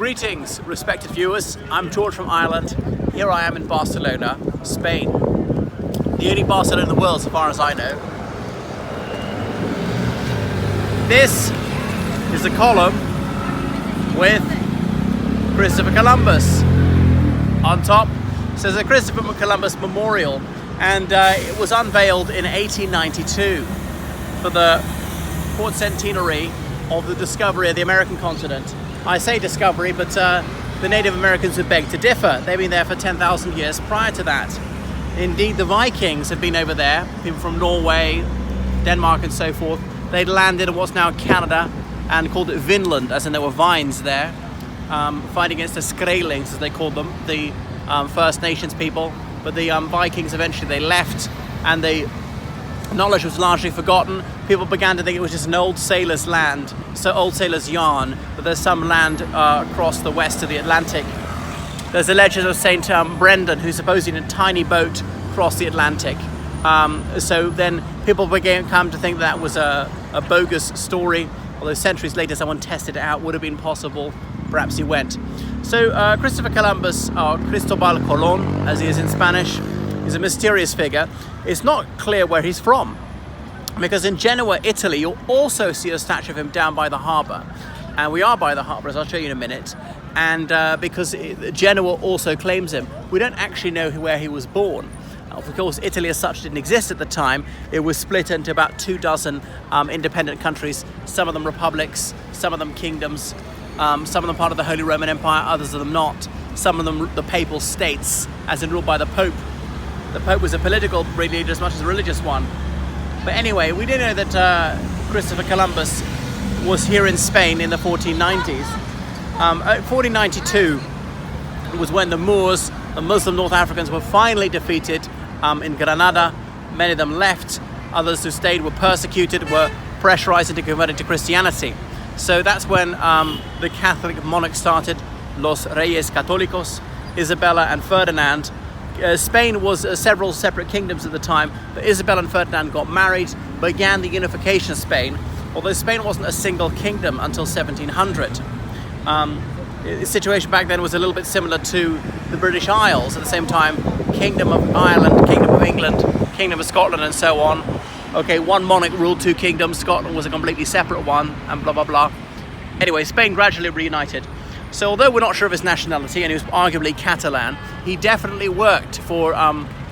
Greetings, respected viewers. I'm George from Ireland. Here I am in Barcelona, Spain. The only Barcelona in the world, so far as I know. This is a column with Christopher Columbus. On top says a Christopher Columbus Memorial, and it was unveiled in 1892 for the 4th centenary of the discovery of the American continent. I say discovery, but the Native Americans would beg to differ. They've been there for 10,000 years prior to that. Indeed, the Vikings had been over there, people from Norway, Denmark and so forth. They'd landed in what's now Canada and called it Vinland, as in there were vines there, fighting against the Skrælings, as they called them, the First Nations people. But the Vikings eventually, they left, and the knowledge was largely forgotten. People began to think it was just an old sailor's land, so old sailor's yarn, but there's some land across the west of the Atlantic. There's a legend of St. Brendan, who supposedly in a tiny boat crossed the Atlantic. So then people began to come to think that was a bogus story, although centuries later someone tested it out, would have been possible, perhaps he went. So Christopher Columbus, or Cristobal Colón, as he is in Spanish, is a mysterious figure. It's not clear where he's from, because in Genoa, Italy, you'll also see a statue of him down by the harbour. And we are by the harbour, as I'll show you in a minute. And because Genoa also claims him, we don't actually know where he was born. Of course, Italy as such didn't exist at the time. It was split into about 24 independent countries, some of them republics, some of them kingdoms, some of them part of the Holy Roman Empire, others of them not. Some of them the papal states, as in ruled by the Pope. The Pope was a political leader as much as a religious one. But anyway, we do know that Christopher Columbus was here in Spain in the 1490s. 1492 was when the Moors, the Muslim North Africans, were finally defeated in Granada. Many of them left. Others who stayed were persecuted, were pressurized into converting to Christianity. So that's when the Catholic monarchs started, Los Reyes Católicos, Isabella and Ferdinand. Spain was several separate kingdoms at the time, but Isabella and Ferdinand got married, began the unification of Spain, although Spain wasn't a single kingdom until 1700. The situation back then was a little bit similar to the British Isles at the same time. Kingdom of Ireland, Kingdom of England, Kingdom of Scotland and so on. Okay, one monarch ruled two kingdoms, Scotland was a completely separate one, and blah blah blah. Anyway, Spain gradually reunited. So although we're not sure of his nationality, and he was arguably Catalan, he definitely worked for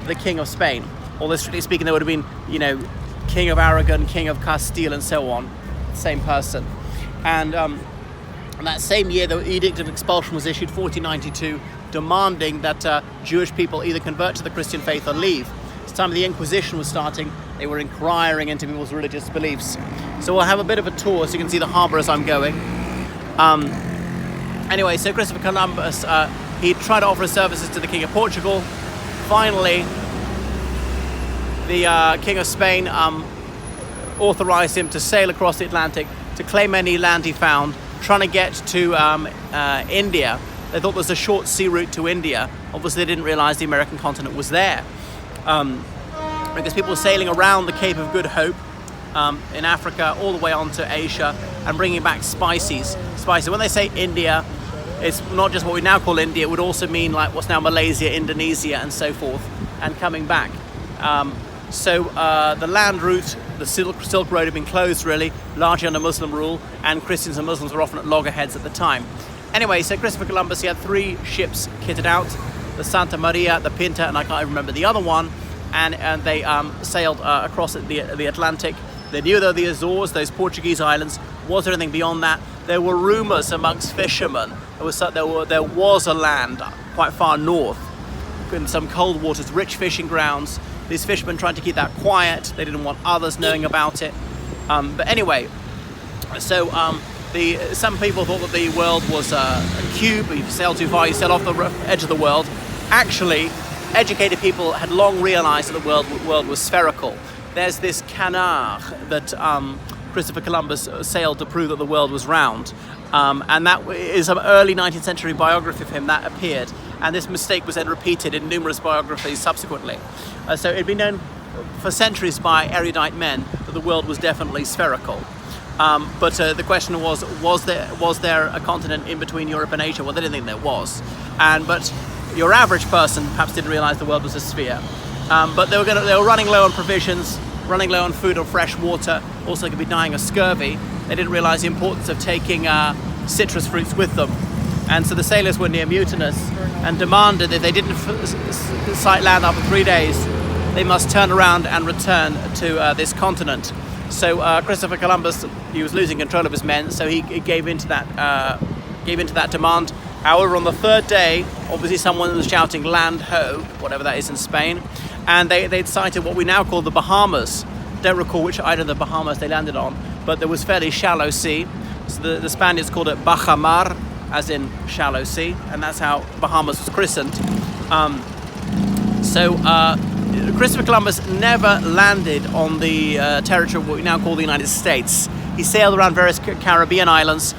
the King of Spain. Although strictly speaking, there would have been, King of Aragon, King of Castile, and so on. Same person. And that same year, the Edict of Expulsion was issued, 1492, demanding that Jewish people either convert to the Christian faith or leave. It's the time the Inquisition was starting. They were inquiring into people's religious beliefs. So we'll have a bit of a tour so you can see the harbour as I'm going. Anyway, so Christopher Columbus, he tried to offer his services to the King of Portugal. Finally, the King of Spain authorized him to sail across the Atlantic to claim any land he found, trying to get to India. They thought there was a short sea route to India. Obviously, they didn't realize the American continent was there. Because people were sailing around the Cape of Good Hope in Africa, all the way on to Asia, and bringing back spices. When they say India, it's not just what we now call India. It would also mean like what's now Malaysia, Indonesia, and so forth, and coming back. So the land route, the Silk Road had been closed really, largely under Muslim rule, and Christians and Muslims were often at loggerheads at the time. Anyway, so Christopher Columbus, he had 3 ships kitted out, the Santa Maria, the Pinta, and I can't remember the other one, and they sailed across the Atlantic. They knew there were the Azores, those Portuguese islands. Was there anything beyond that? There were rumors amongst fishermen. There was a land quite far north, in some cold waters, rich fishing grounds. These fishermen tried to keep that quiet. They didn't want others knowing about it. But anyway, so some people thought that the world was a cube. If you sail too far, you sail off the edge of the world. Actually, educated people had long realized that the world was spherical. There's this canard that Christopher Columbus sailed to prove that the world was round. And that is an early 19th century biography of him that appeared. And this mistake was then repeated in numerous biographies subsequently. So it had been known for centuries by erudite men that the world was definitely spherical. But the question was there a continent in between Europe and Asia? Well, they didn't think there was. But your average person perhaps didn't realize the world was a sphere. But they were running low on provisions, running low on food or fresh water. Also could be dying of scurvy. They didn't realize the importance of taking citrus fruits with them. And so the sailors were near mutinous and demanded that they didn't sight land after 3 days, they must turn around and return to this continent. So Christopher Columbus, he was losing control of his men, so he gave into that demand. However, on the third day, obviously someone was shouting "Land ho!" whatever that is in Spain, and they'd sighted what we now call the Bahamas. Don't recall which island of the Bahamas they landed on, but there was fairly shallow sea. So the Spaniards called it Baja Mar, as in shallow sea, and that's how Bahamas was christened. Christopher Columbus never landed on the territory of what we now call the United States. He sailed around various Caribbean islands.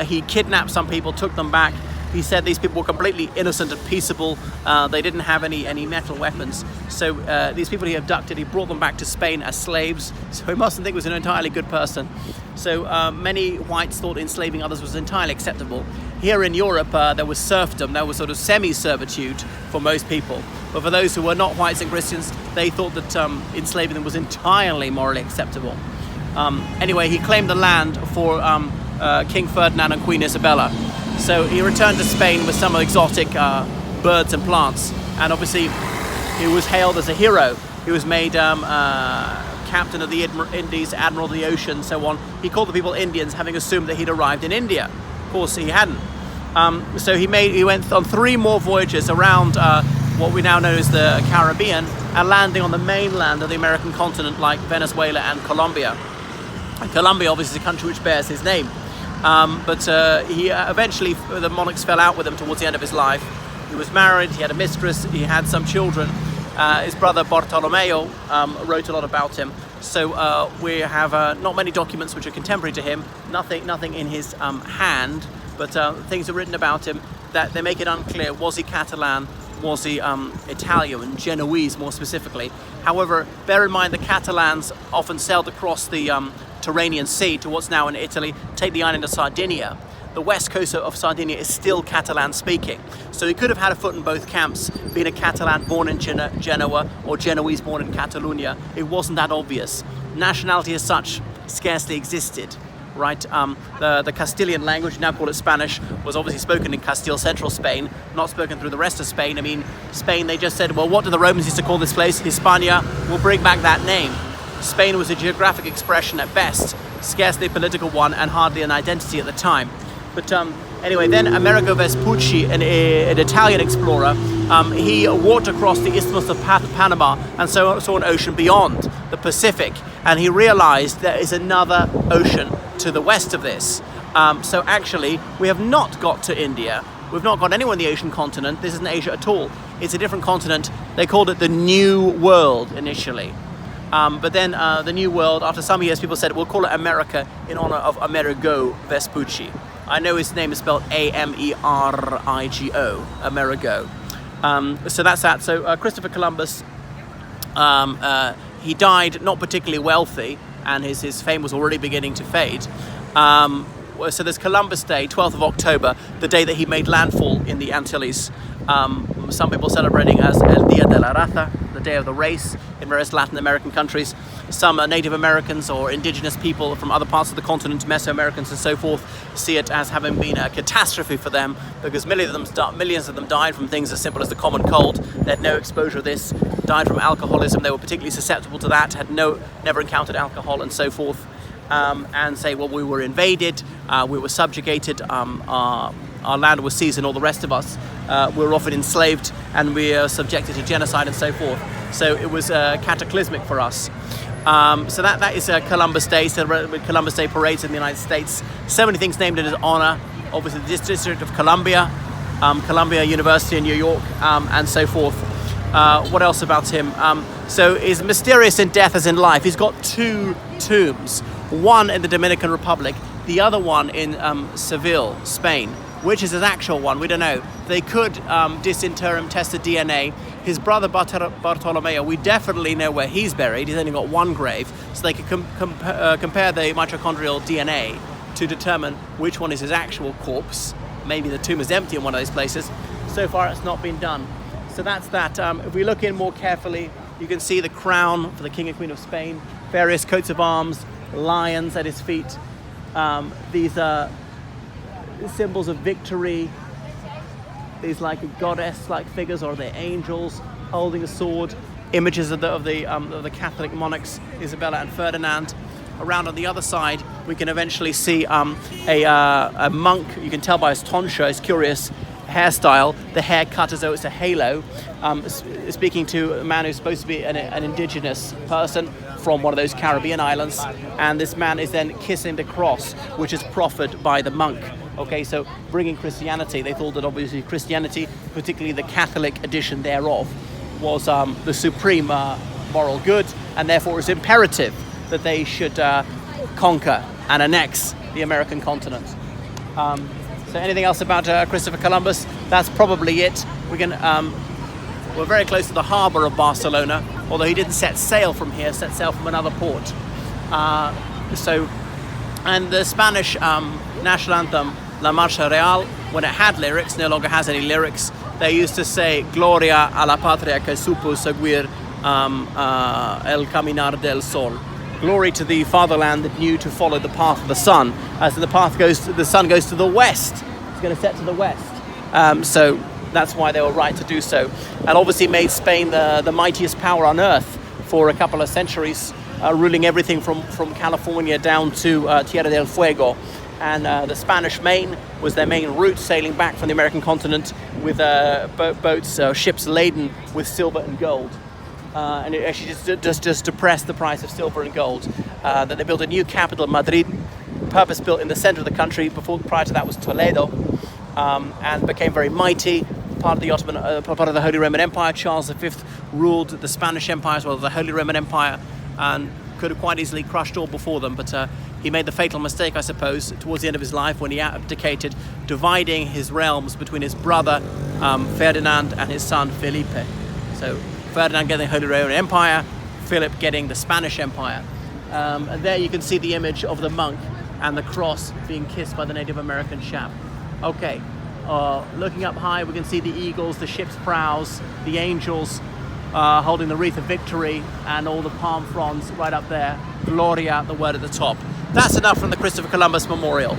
He kidnapped some people, took them back. He said these people were completely innocent and peaceable. They didn't have any metal weapons. So these people he abducted, he brought them back to Spain as slaves. So he mustn't think he was an entirely good person. So many whites thought enslaving others was entirely acceptable. Here in Europe, there was serfdom, there was sort of semi-servitude for most people. But for those who were not whites and Christians, they thought that enslaving them was entirely morally acceptable. Anyway, he claimed the land for King Ferdinand and Queen Isabella. So he returned to Spain with some exotic birds and plants. And obviously, he was hailed as a hero. He was made captain of the Indies, admiral of the ocean, so on. He called the people Indians, having assumed that he'd arrived in India. Of course, he hadn't. So he went on 3 more voyages around what we now know as the Caribbean, and landing on the mainland of the American continent, like Venezuela and Colombia. And Colombia, obviously, is a country which bears his name. But he eventually, the monarchs fell out with him towards the end of his life. He was married, he had a mistress, he had some children. His brother Bartolomeo wrote a lot about him. So we have not many documents which are contemporary to him, nothing in his hand, but things are written about him that they make it unclear. Was he Catalan? Was he Italian and Genoese more specifically? However, bear in mind the Catalans often sailed across the Tyrrhenian Sea to what's now in Italy, take the island of Sardinia. The west coast of Sardinia is still Catalan speaking. So he could have had a foot in both camps, being a Catalan born in Genoa or Genoese born in Catalonia. It wasn't that obvious. Nationality as such scarcely existed, right? The Castilian language, now called it Spanish, was obviously spoken in Castile, central Spain, not spoken through the rest of Spain. I mean, Spain, they just said, well, what do the Romans used to call this place? Hispania. We'll bring back that name. Spain was a geographic expression at best, scarcely a political one, and hardly an identity at the time. But anyway, then Amerigo Vespucci, an Italian explorer, he walked across the Isthmus of Panama and saw an ocean beyond, the Pacific, and he realized there is another ocean to the west of this. So actually, we have not got to India. We've not got anywhere in the Asian continent. This isn't Asia at all. It's a different continent. They called it the New World initially. But then the New World, after some years, people said, we'll call it America in honor of Amerigo Vespucci. I know his name is spelled Amerigo, Amerigo. So that's that. So Christopher Columbus, he died not particularly wealthy, and his fame was already beginning to fade. So there's Columbus Day, 12th of October, the day that he made landfall in the Antilles. Some people celebrating as El Día de la Raza, the day of the race, in various Latin American countries. Some Native Americans or indigenous people from other parts of the continent, Mesoamericans and so forth, see it as having been a catastrophe for them because millions of them died from things as simple as the common cold. They had no exposure to this, died from alcoholism. They were particularly susceptible to that, had never encountered alcohol and so forth. And say, well, we were invaded, we were subjugated, our land was seized, and all the rest of us were often enslaved, and we are subjected to genocide and so forth. So it was cataclysmic for us. So that is Columbus Day. So Columbus Day parades in the United States. So many things named in his honor. Obviously, the District of Columbia, Columbia University in New York, and so forth. What else about him? So he's mysterious in death as in life. He's got 2 tombs. One in the Dominican Republic, the other one in Seville, Spain. which is his actual one, we don't know. They could disinter him, test the DNA. His brother Bartolomeo, we definitely know where he's buried. He's only got one grave, so they could compare the mitochondrial DNA to determine which one is his actual corpse. Maybe the tomb is empty in one of those places. So far it's not been done. So that's that. If we look in more carefully, you can see the crown for the King and Queen of Spain, various coats of arms, lions at his feet. These are symbols of victory. These like goddess-like figures, or the angels holding a sword. Images of the Catholic monarchs, Isabella and Ferdinand. Around on the other side, we can eventually see a monk. You can tell by his tonsure, his curious hairstyle, the hair cut as though it's a halo, speaking to a man who's supposed to be an indigenous person from one of those Caribbean islands, and this man is then kissing the cross, which is proffered by the monk. Okay, so bringing Christianity, they thought that obviously Christianity, particularly the Catholic edition thereof, was the supreme moral good, and therefore it's imperative that they should conquer and annex the American continent. So anything else about Christopher Columbus? That's probably it. We're very close to the harbour of Barcelona, although he didn't set sail from here, set sail from another port. And the Spanish national anthem, La Marcha Real, when it had lyrics, no longer has any lyrics. They used to say, Gloria a la patria que supo seguir el caminar del sol. Glory to the fatherland that knew to follow the path of the sun. So the sun goes to the west. It's going to set to the west. So that's why they were right to do so. And obviously made Spain the mightiest power on earth for a couple of centuries, ruling everything from California down to Tierra del Fuego. And the Spanish Main was their main route, sailing back from the American continent with boats, ships laden with silver and gold. And it actually just depressed the price of silver and gold. That they built a new capital, Madrid, purpose-built in the center of the country. Prior to that was Toledo, and became very mighty. Part of the Holy Roman Empire. Charles V ruled the Spanish Empire as well as the Holy Roman Empire, and could have quite easily crushed all before them. But he made the fatal mistake, I suppose, towards the end of his life when he abdicated, dividing his realms between his brother Ferdinand and his son Felipe. So Ferdinand getting the Holy Roman Empire, Philip getting the Spanish Empire. And there you can see the image of the monk and the cross being kissed by the Native American chap. Okay, looking up high, we can see the eagles, the ship's prows, the angels holding the wreath of victory, and all the palm fronds right up there. Gloria, the word at the top. That's enough from the Christopher Columbus Memorial.